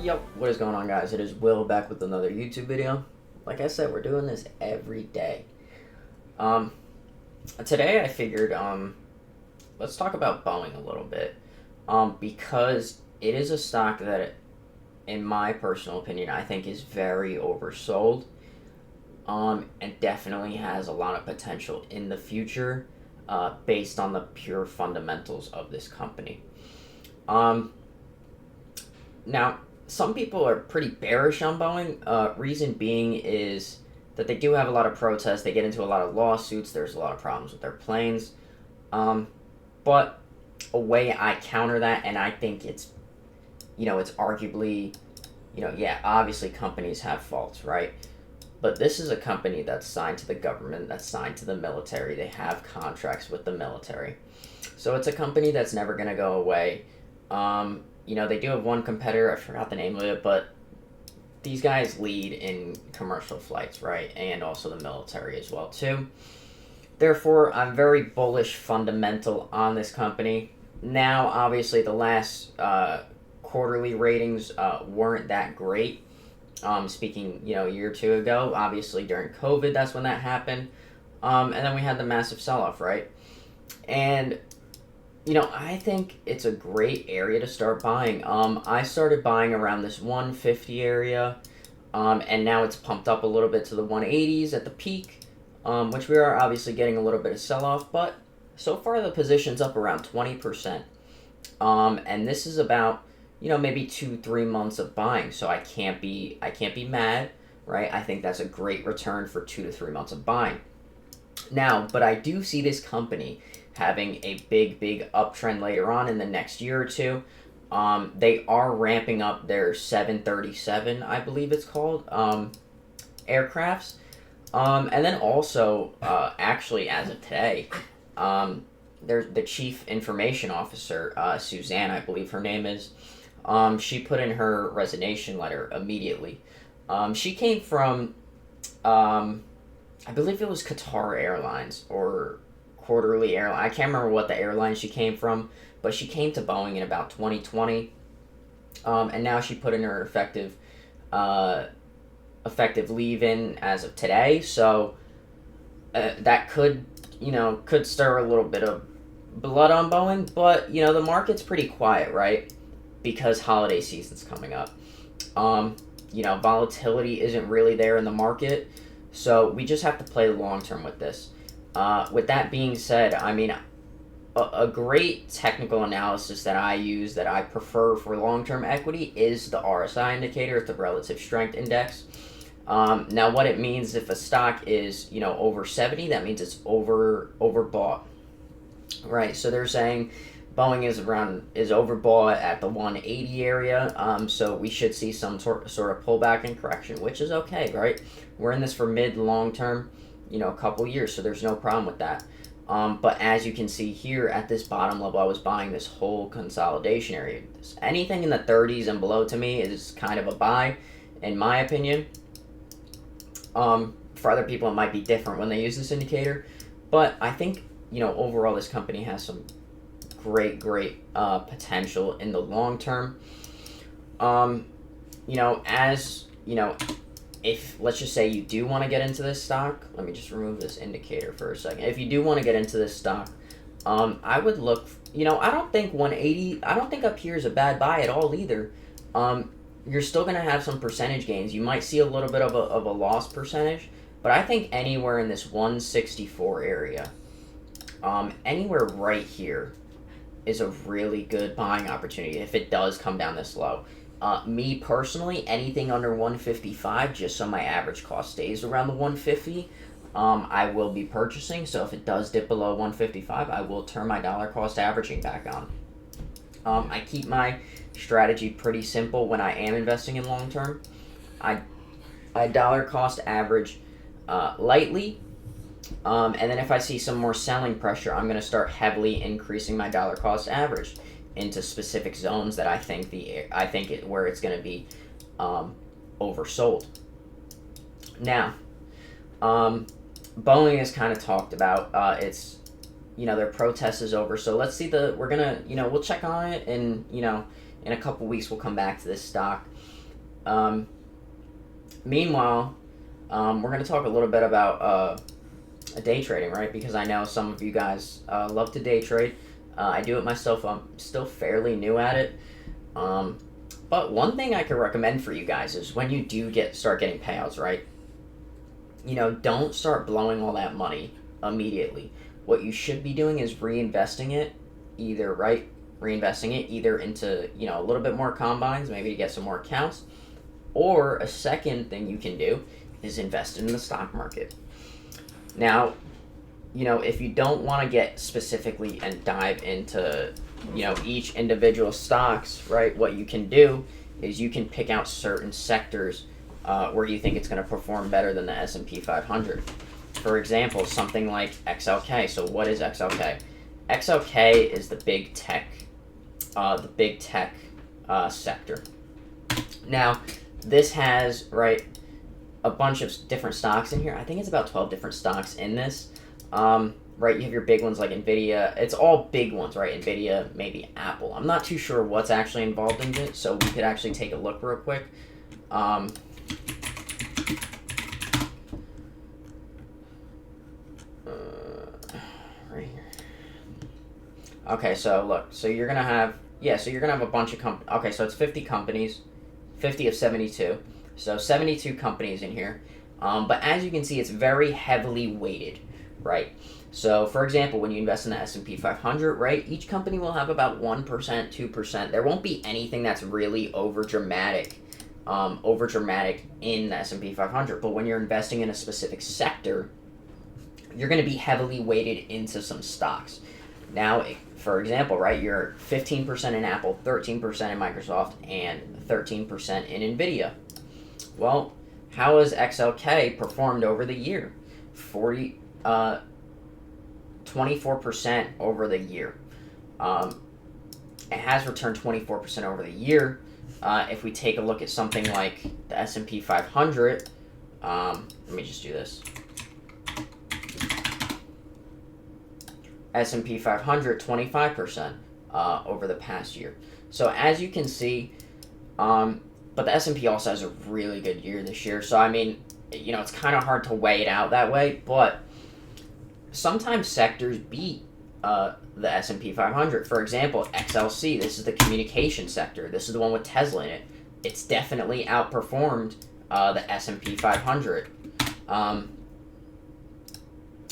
Yep, what is going on, guys? It is Will back with another YouTube video. Like I said, we're doing this every day. Um, Today I figured, let's talk about Boeing a little bit. Because it is a stock that, in my personal opinion, I think is very oversold. And definitely has a lot of potential in the future, based on the pure fundamentals of this company. Um, Now, some people are pretty bearish on Boeing. Reason being is that they do have a lot of protests. They get into a lot of lawsuits. There's a lot of problems with their planes. Um, but a way I counter that, and I think it's arguably, yeah, obviously companies have faults, right? But this is a company that's signed to the government, that's signed to the military. They have contracts with the military. So it's a company that's never going to go away. They do have one competitor, I forgot the name of it, but these guys lead in commercial flights, right? And also the military as well, too. Therefore, I'm very bullish fundamental on this company. Now, obviously, the last quarterly ratings weren't that great. Speaking, a year or two ago, obviously during COVID, that's when that happened. And then we had the massive sell-off, right? And I think it's a great area to start buying. I started buying around this 150 area, and now it's pumped up a little bit to the 180s at the peak, which we are obviously getting a little bit of sell-off, but so far the position's up around 20%. And this is about, maybe 2-3 months of buying, so I can't be mad, right? I think that's a great return for 2 to 3 months of buying. Now, but I do see this company having a big uptrend later on in the next year or two. They are ramping up their 737, I believe it's called, aircrafts. And then also, actually, as of today, there's the chief information officer, Suzanne, I believe her name is. She put in her resignation letter immediately. She came from, I believe it was Qatar Airlines or Quarterly Airline. I can't remember what the airline she came from, but she came to Boeing in about 2020, and now she put in her effective leave in as of today. So that could stir a little bit of blood on Boeing, but the market's pretty quiet, right? Because holiday season's coming up. Volatility isn't really there in the market, so we just have to play long term with this. With that being said, I mean, a great technical analysis that I use that I prefer for long-term equity is the RSI indicator, it's the relative strength index. Now, what it means if a stock is over 70, that means it's overbought, right? So they're saying Boeing is overbought at the 180 area, so we should see some sort of pullback and correction, which is okay, right? We're in this for mid long term, a couple years, so there's no problem with that. But as you can see here at this bottom level, I was buying this whole consolidation area. Anything in the 30s and below to me is kind of a buy, in my opinion. For other people, it might be different when they use this indicator, but I think overall this company has some great potential in the long term. As if let's just say you do want to get into this stock, let me just remove this indicator for a second. If you do want to get into this stock, I would look. I don't think 180. I don't think up here is a bad buy at all either. You're still gonna have some percentage gains. You might see a little bit of a loss percentage, but I think anywhere in this 164 area, anywhere right here, is a really good buying opportunity if it does come down this low. Me personally, anything under 155, just so my average cost stays around the 150, I will be purchasing. So if it does dip below 155, I will turn my dollar cost averaging back on. I keep my strategy pretty simple when I am investing in long term. I dollar cost average lightly. And then if I see some more selling pressure, I'm going to start heavily increasing my dollar cost average into specific zones that I think where it's going to be oversold. Now, Boeing is kind of talked about. It's their protest is over, so we're gonna we'll check on it, and in a couple weeks we'll come back to this stock. Um, Meanwhile, we're going to talk a little bit about day trading, right? Because I know some of you guys love to day trade. I do it myself. I'm still fairly new at it. Um, but one thing I could recommend for you guys is when you do start getting payouts, right? Don't start blowing all that money immediately. What you should be doing is reinvesting it, either right, reinvesting it either into a little bit more combines, maybe to get some more accounts, or a second thing you can do is invest in the stock market. Now, if you don't want to get specifically and dive into each individual stocks, right, what you can do is you can pick out certain sectors where you think it's going to perform better than the S&P 500. For example, something like XLK. So what is XLK? XLK is the big tech sector. Now, this has, right, a bunch of different stocks in here. I think it's about 12 different stocks in this. Right, you have your big ones like Nvidia. It's all big ones, right? Nvidia, maybe Apple. I'm not too sure what's actually involved in it, so we could actually take a look real quick. Right here. Okay, so look, so you're gonna have a bunch of okay, so it's 50 companies, 50 of 72, so 72 companies in here. But as you can see, it's very heavily weighted, right? So, for example, when you invest in the S&P 500, right, each company will have about 1%, 2%. There won't be anything that's really over dramatic in the S&P 500. But when you're investing in a specific sector, you're going to be heavily weighted into some stocks. Now, for example, right, you're 15% in Apple, 13% in Microsoft, and 13% in Nvidia. Well, how has XLK performed over the year? 24% over the year. It has returned 24% over the year. If we take a look at something like the S&P 500, let me just do this. S&P 500, 25% over the past year. So as you can see, but the S&P also has a really good year this year. So I mean, it's kind of hard to weigh it out that way, but sometimes sectors beat the S&P 500. For example, XLC, this is the communication sector. This is the one with Tesla in it. It's definitely outperformed the S&P 500.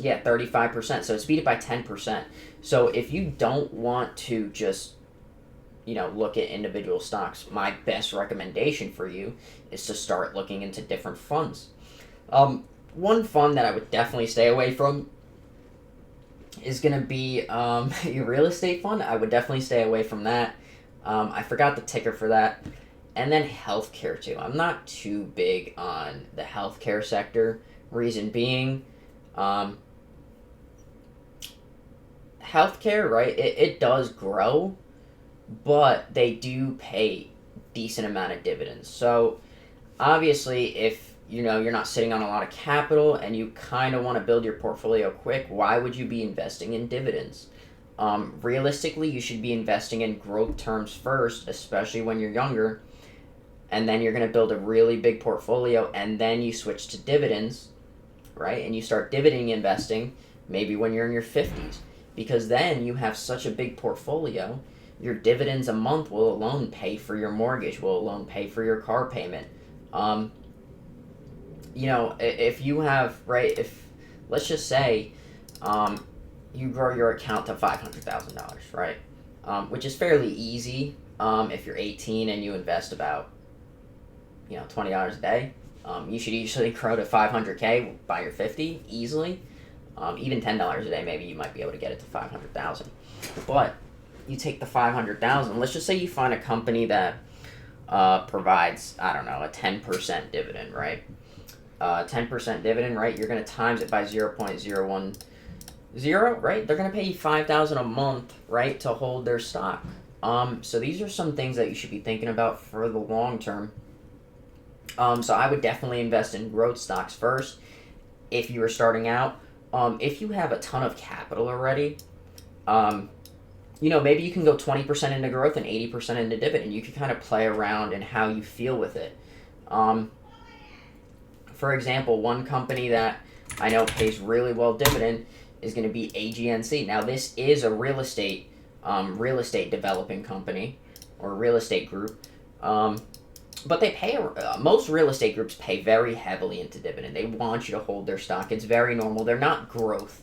35%. So it's beat it by 10%. So if you don't want to just, look at individual stocks, my best recommendation for you is to start looking into different funds. One fund that I would definitely stay away from is going to be your real estate fund. I would definitely stay away from that. I forgot the ticker for that. And then healthcare too. I'm not too big on the healthcare sector. Reason being, healthcare, right, it does grow, but they do pay decent amount of dividends. So obviously, if you're not sitting on a lot of capital and you kind of want to build your portfolio quick, why would you be investing in dividends? Realistically, you should be investing in growth terms first, especially when you're younger, and then you're going to build a really big portfolio, and then you switch to dividends, right? And you start dividend investing maybe when you're in your 50s, because then you have such a big portfolio. Your dividends a month will alone pay for your mortgage, will alone pay for your car payment. If you have, right, if, let's just say, you grow your account to $500,000, right, which is fairly easy if you're 18 and you invest about, $20 a day. You should easily grow to $500K by your 50, easily. Even $10 a day, maybe you might be able to get it to $500,000. But you take the $500,000, let's just say you find a company that provides, I don't know, a 10% dividend, right? 10% dividend, right? You're going to times it by 0.010, right? They're going to pay you $5,000 a month, right, to hold their stock. So these are some things that you should be thinking about for the long term. So I would definitely invest in growth stocks first if you were starting out. If you have a ton of capital already, maybe you can go 20% into growth and 80% into dividend. You can kind of play around and how you feel with it. For example, one company that I know pays really well dividend is going to be AGNC. Now, this is a real estate developing company or real estate group, but they pay. Most real estate groups pay very heavily into dividend. They want you to hold their stock. It's very normal. They're not growth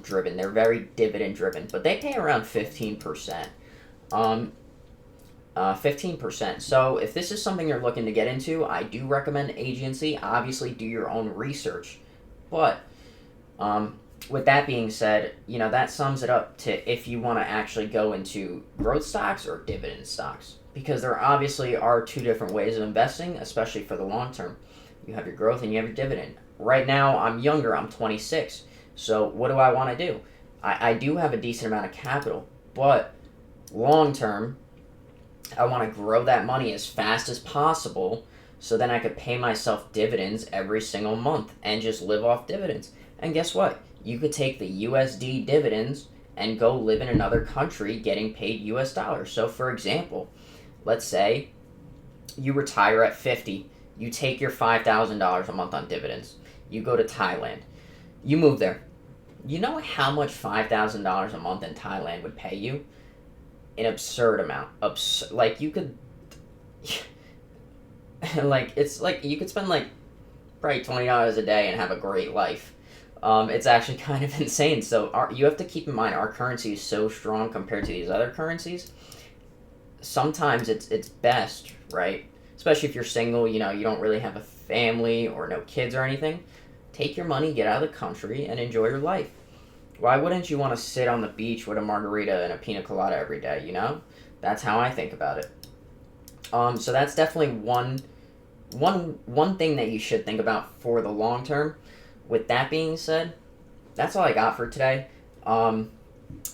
driven. They're very dividend driven, but they pay around 15%. 15%. So if this is something you're looking to get into, I do recommend agency. Obviously, do your own research. But with that being said, that sums it up to if you want to actually go into growth stocks or dividend stocks. Because there obviously are two different ways of investing, especially for the long term. You have your growth and you have your dividend. Right now, I'm younger. I'm 26. So what do I want to do? I do have a decent amount of capital. But long term, I want to grow that money as fast as possible so then I could pay myself dividends every single month and just live off dividends. And guess what? You could take the USD dividends and go live in another country getting paid US dollars. So for example, let's say you retire at 50. You take your $5,000 a month on dividends. You go to Thailand. You move there. You know how much $5,000 a month in Thailand would pay you? An absurd amount. Like you could, it's like you could spend like probably $20 a day and have a great life. It's actually kind of insane. So you have to keep in mind our currency is so strong compared to these other currencies. Sometimes it's best, right? Especially if you're single, you don't really have a family or no kids or anything. Take your money, get out of the country, and enjoy your life. Why wouldn't you want to sit on the beach with a margarita and a pina colada every day, That's how I think about it. So that's definitely one thing that you should think about for the long term. With that being said, that's all I got for today.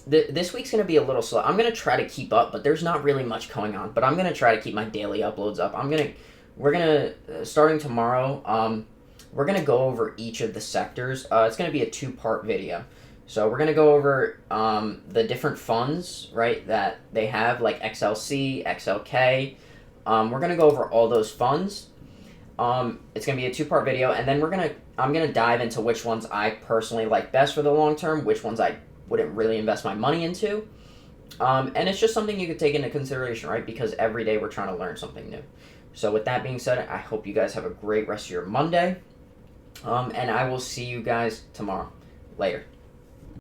This week's going to be a little slow. I'm going to try to keep up, but there's not really much going on. But I'm going to try to keep my daily uploads up. We're going to, starting tomorrow, we're going to go over each of the sectors. It's going to be a 2-part video. So we're going to go over the different funds, right, that they have, like XLC, XLK. We're going to go over all those funds. It's going to be a 2-part video, and then I'm going to dive into which ones I personally like best for the long term, which ones I wouldn't really invest my money into. And it's just something you could take into consideration, right, because every day we're trying to learn something new. So with that being said, I hope you guys have a great rest of your Monday, and I will see you guys tomorrow. Later.